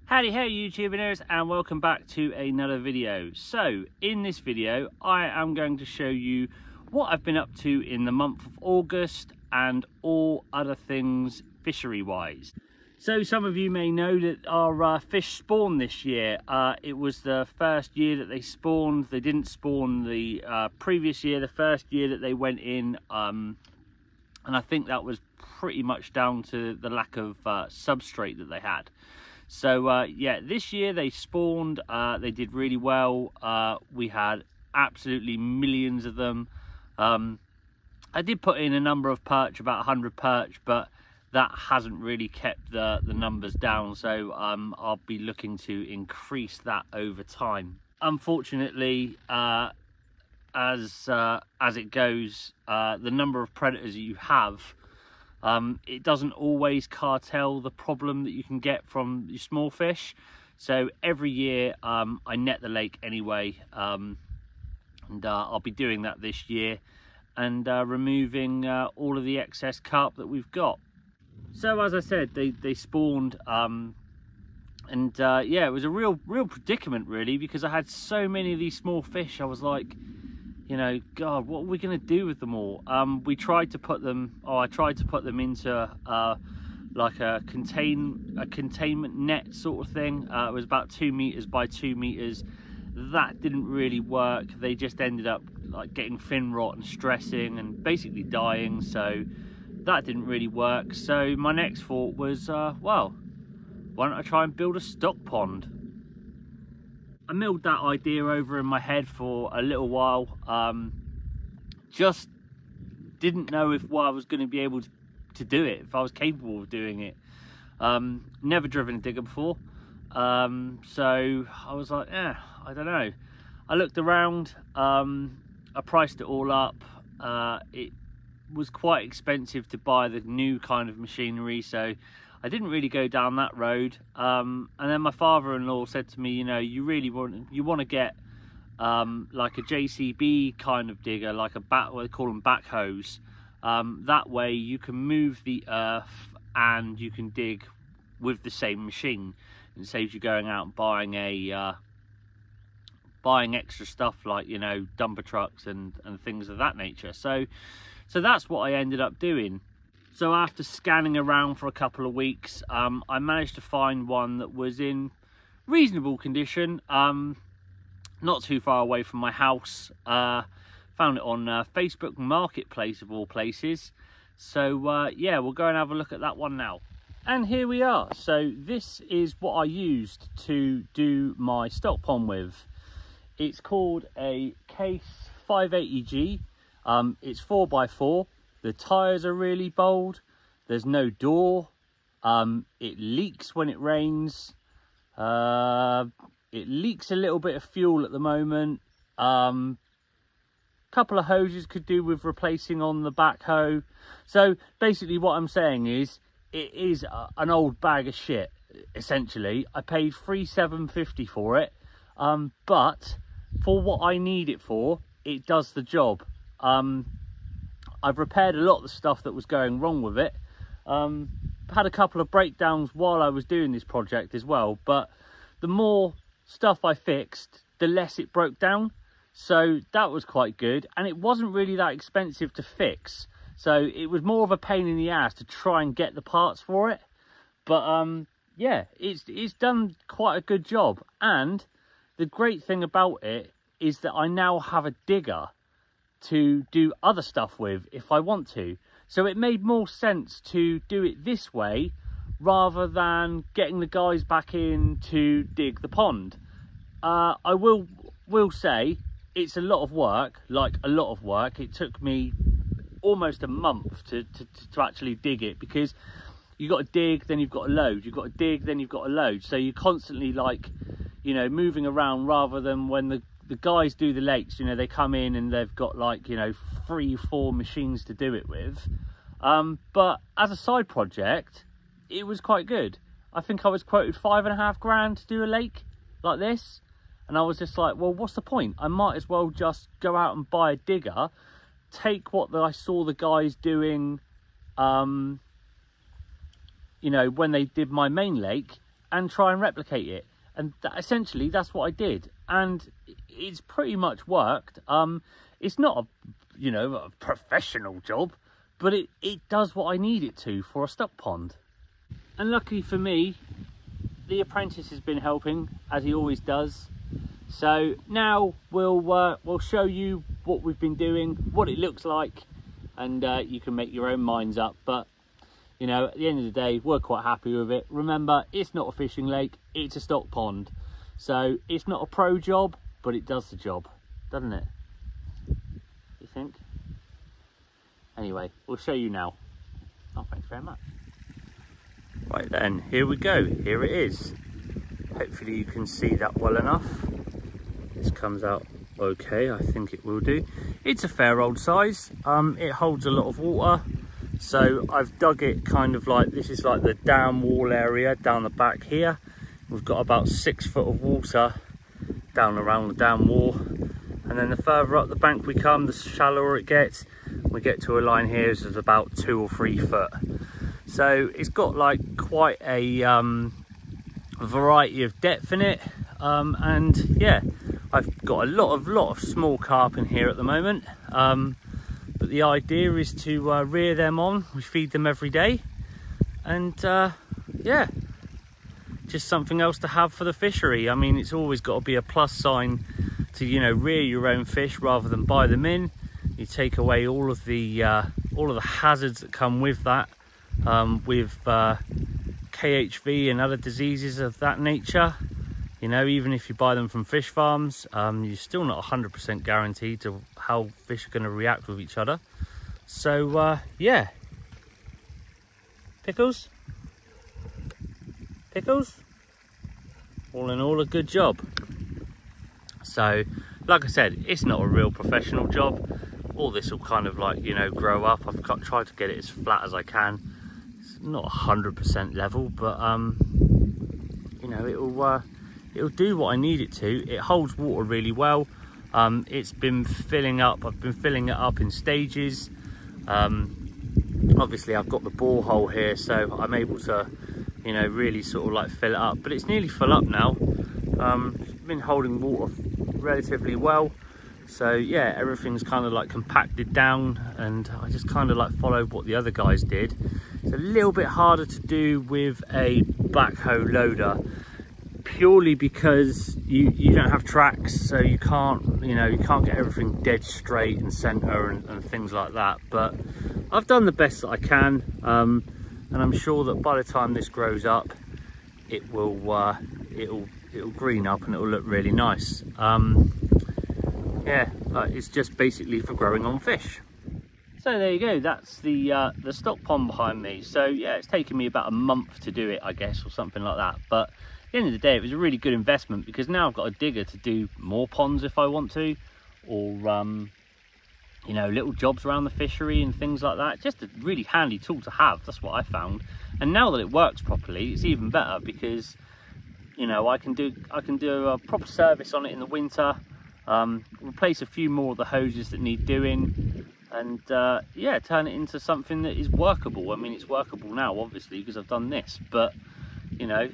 Howdy ho YouTubers, and welcome back to another video. So in this video I am going to show you what I've been up to in the month of August and all other things fishery wise. So some of you may know that our fish spawned this year. It was the first year that they spawned. They didn't spawn the previous year, the first year that they went in, and I think that was pretty much down to the lack of substrate that they had. So yeah, this year they spawned, they did really well. We had absolutely millions of them. I did put in a number of perch, about 100 perch, but that hasn't really kept the numbers down, so I'll be looking to increase that over time. Unfortunately, as it goes, the number of predators that you have, it doesn't always cartel the problem that you can get from your small fish. So every year I net the lake anyway, and I'll be doing that this year and removing all of the excess carp that we've got. So as I said, they spawned, and yeah, it was a real predicament really, because I had so many of these small fish. I was like, you know, God, what are we going to do with them all? We tried to put them, I tried to put them into like a containment net sort of thing. It was about 2 meters by 2 meters. That didn't really work. They just ended up like getting fin rot and stressing and basically dying. So that didn't really work. So my next thought was, well, why don't I try and build a stock pond? I milled that idea over in my head for a little while. Just didn't know if I was going to be able to do it, if I was capable of doing it. Never driven a digger before, so I was like, I don't know. I looked around, I priced it all up. It was quite expensive to buy the new kind of machinery, so I didn't really go down that road. And then my father-in-law said to me, you know, you want to get like a JCB kind of digger, like a what they call them, backhoes. That way you can move the earth and you can dig with the same machine. It saves you going out and buying extra stuff like, you know, dumper trucks and things of that nature. So that's what I ended up doing. So after scanning around for a couple of weeks, I managed to find one that was in reasonable condition, not too far away from my house. Found it on Facebook Marketplace of all places. So yeah, we'll go and have a look at that one now. And here we are. So this is what I used to do my stock pond with. It's called a Case 580G. It's 4x4. The tyres are really bold. There's no door. It leaks when it rains. It leaks a little bit of fuel at the moment. Couple of hoses could do with replacing on the backhoe. So basically what I'm saying is, it is an old bag of shit, essentially. I paid $3,750 for it, but for what I need it for, it does the job. I've repaired a lot of the stuff that was going wrong with it. Had a couple of breakdowns while I was doing this project as well, but the more stuff I fixed, the less it broke down. So that was quite good, and it wasn't really that expensive to fix. So it was more of a pain in the ass to try and get the parts for it. But yeah, it's done quite a good job. And the great thing about it is that I now have a digger to do other stuff with if I want to. So it made more sense to do it this way rather than getting the guys back in to dig the pond. I will say it's a lot of work, like a lot of work. It took me almost a month to actually dig it, because you've got to dig, then you've got to load, you've got to dig, then you've got to load. So you're constantly, like, you know, moving around, rather than when the guys do the lakes, you know, they come in and they've got, like, you know, 3 or 4 machines to do it with. But as a side project, it was quite good. I think I was quoted $5.5 to do a lake like this, and I was just like, well, what's the point? I might as well just go out and buy a digger, take what I saw the guys doing, you know, when they did my main lake, and try and replicate it. And essentially that's what I did, and it's pretty much worked. It's not a, you know, a professional job, but it does what I need it to for a stock pond. And luckily for me, the apprentice has been helping, as he always does. So now we'll show you what we've been doing, what it looks like, and you can make your own minds up. But you know, at the end of the day, we're quite happy with it. Remember, it's not a fishing lake, it's a stock pond. So it's not a pro job, but it does the job, doesn't it? You think? Anyway, we'll show you now. Oh, thanks very much. Right then, here we go. Here it is. Hopefully you can see that well enough. This comes out okay, I think it will do. It's a fair old size. It holds a lot of water. So I've dug it kind of like, this is like the dam wall area down the back here. We've got about 6 foot of water down around the dam wall. And then the further up the bank we come, the shallower it gets. We get to a line here is about 2 or 3 foot. So it's got like quite a variety of depth in it. And yeah, I've got a lot of small carp in here at the moment. But the idea is to rear them on. We feed them every day, and yeah, just something else to have for the fishery. I mean, it's always got to be a plus sign to, you know, rear your own fish rather than buy them in. You take away all of the hazards that come with that, with KHV and other diseases of that nature. You know, even if you buy them from fish farms, you're still not 100% guaranteed to how fish are going to react with each other. So, yeah. Pickles? Pickles? All in all, a good job. So, like I said, it's not a real professional job. All this will kind of like, you know, grow up. I've tried to get it as flat as I can. It's not 100% level, but, you know, it'll do what I need it to. It holds water really well. It's been filling up. I've been filling it up in stages. Obviously I've got the borehole here, so I'm able to, you know, really sort of like fill it up, but it's nearly full up now. It's been holding water relatively well. So yeah, everything's kind of like compacted down, and I just kind of like followed what the other guys did. It's a little bit harder to do with a backhoe loader, purely because you don't have tracks, so you can't, you know, you can't get everything dead straight and center and things like that. But I've done the best that I can, and I'm sure that by the time this grows up, it will it'll green up and it'll look really nice. Yeah, it's just basically for growing on fish. So there you go, that's the stock pond behind me. So yeah, it's taken me about a month to do it, I guess, or something like that. But at the end of the day, it was a really good investment, because now I've got a digger to do more ponds if I want to, or you know, little jobs around the fishery and things like that. Just a really handy tool to have, that's what I found. And now that it works properly, it's even better, because you know, I can do a proper service on it in the winter, replace a few more of the hoses that need doing, and yeah, turn it into something that is workable. I mean, it's workable now obviously because I've done this, but you know,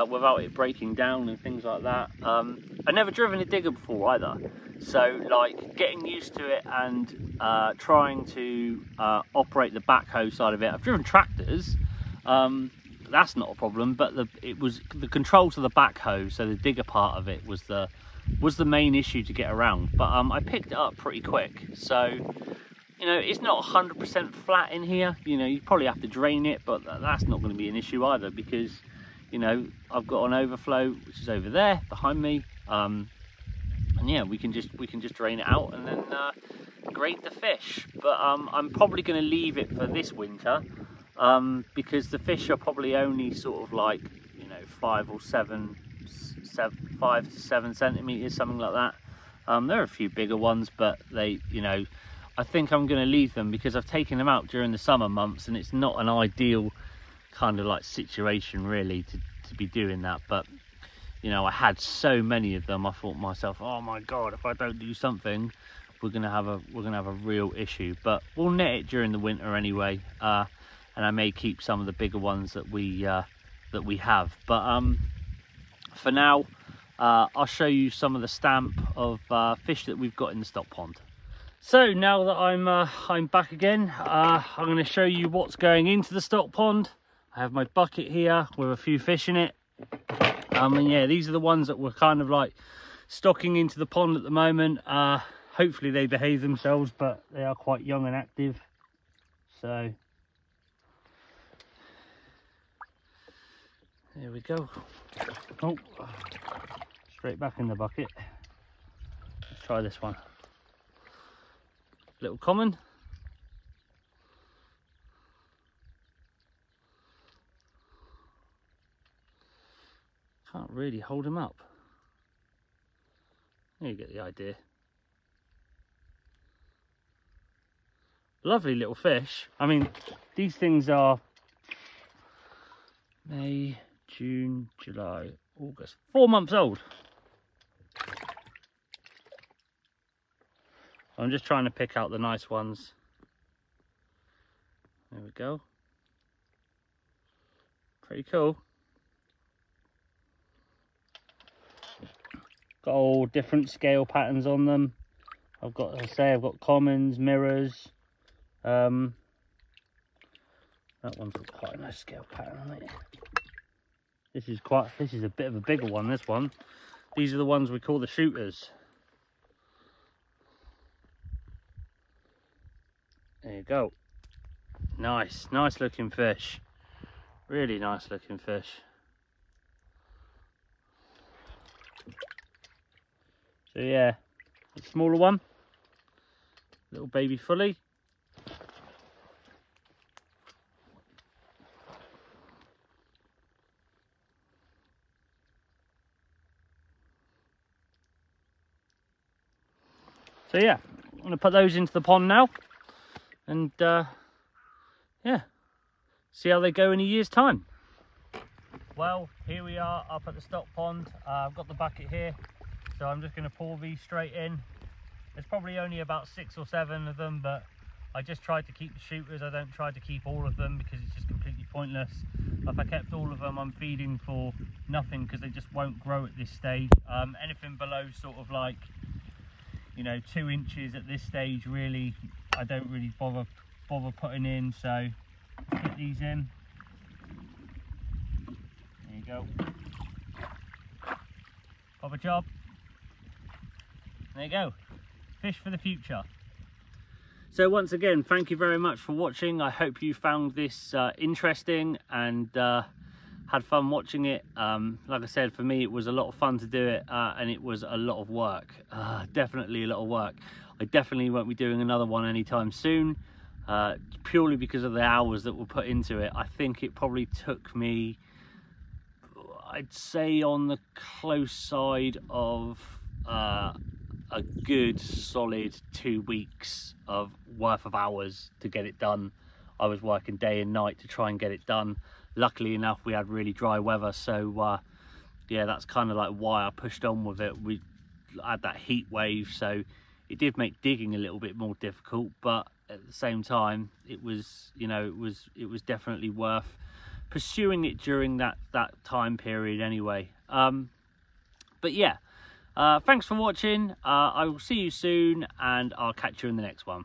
without it breaking down and things like that. I've never driven a digger before either, so like getting used to it and trying to operate the backhoe side of it. I've driven tractors, that's not a problem, but it was the control to the backhoe, so the digger part of it was the main issue to get around. But I picked it up pretty quick. So you know, it's not 100% flat in here. You know, you probably have to drain it, but that's not going to be an issue either, because you know, I've got an overflow which is over there behind me, and yeah, we can just drain it out and then grade the fish. But I'm probably going to leave it for this winter, because the fish are probably only sort of like, you know, 5 to 7 centimeters, something like that. There are a few bigger ones, but they, you know, I think I'm going to leave them because I've taken them out during the summer months, and it's not an ideal kind of like situation really to be doing that. But you know, I had so many of them, I thought to myself, oh my god, if I don't do something, we're gonna have a real issue. But we'll net it during the winter anyway, and I may keep some of the bigger ones that we that we have. But for now, I'll show you some of the stamp of fish that we've got in the stock pond. So now that I'm back again, I'm going to show you what's going into the stock pond. I have my bucket here with a few fish in it. And yeah, these are the ones that we're kind of like stocking into the pond at the moment. Hopefully they behave themselves, but they are quite young and active. So there we go. Oh, straight back in the bucket. Let's try this one. Little common. Can't really hold him up. You get the idea. Lovely little fish. I mean, these things are May, June, July, August. 4 months old. I'm just trying to pick out the nice ones. There we go. Pretty cool. Got all different scale patterns on them. I've got, as I say, I've got commons, mirrors. That one's got quite a nice scale pattern on it. This is a bit of a bigger one, this one. These are the ones we call the shooters. There you go. Nice looking fish. Really nice looking fish. So yeah, the smaller one, little baby fully. So yeah, I'm going to put those into the pond now. And yeah, see how they go in a year's time. Well, here we are up at the stock pond. I've got the bucket here, so I'm just going to pour these straight in. There's probably only about 6 or 7 of them, but I just tried to keep the shooters. I don't try to keep all of them because it's just completely pointless. If I kept all of them, I'm feeding for nothing because they just won't grow at this stage. Anything below sort of like, you know, 2 inches at this stage, really I don't really bother putting in. So put these in. There you go. Pop a job. There you go. Fish for the future. So once again, thank you very much for watching. I hope you found this interesting and had fun watching it. Like I said, for me it was a lot of fun to do it, and it was a lot of work. Definitely a lot of work. I definitely won't be doing another one anytime soon, purely because of the hours that were put into it. I think it probably took me, I'd say, on the close side of a good solid 2 weeks of worth of hours to get it done. I was working day and night to try and get it done. Luckily enough, we had really dry weather, so yeah, that's kind of like why I pushed on with it. We had that heat wave, so it did make digging a little bit more difficult, but at the same time it was, you know, it was definitely worth pursuing it during that time period anyway. But yeah, thanks for watching. I will see you soon, and I'll catch you in the next one.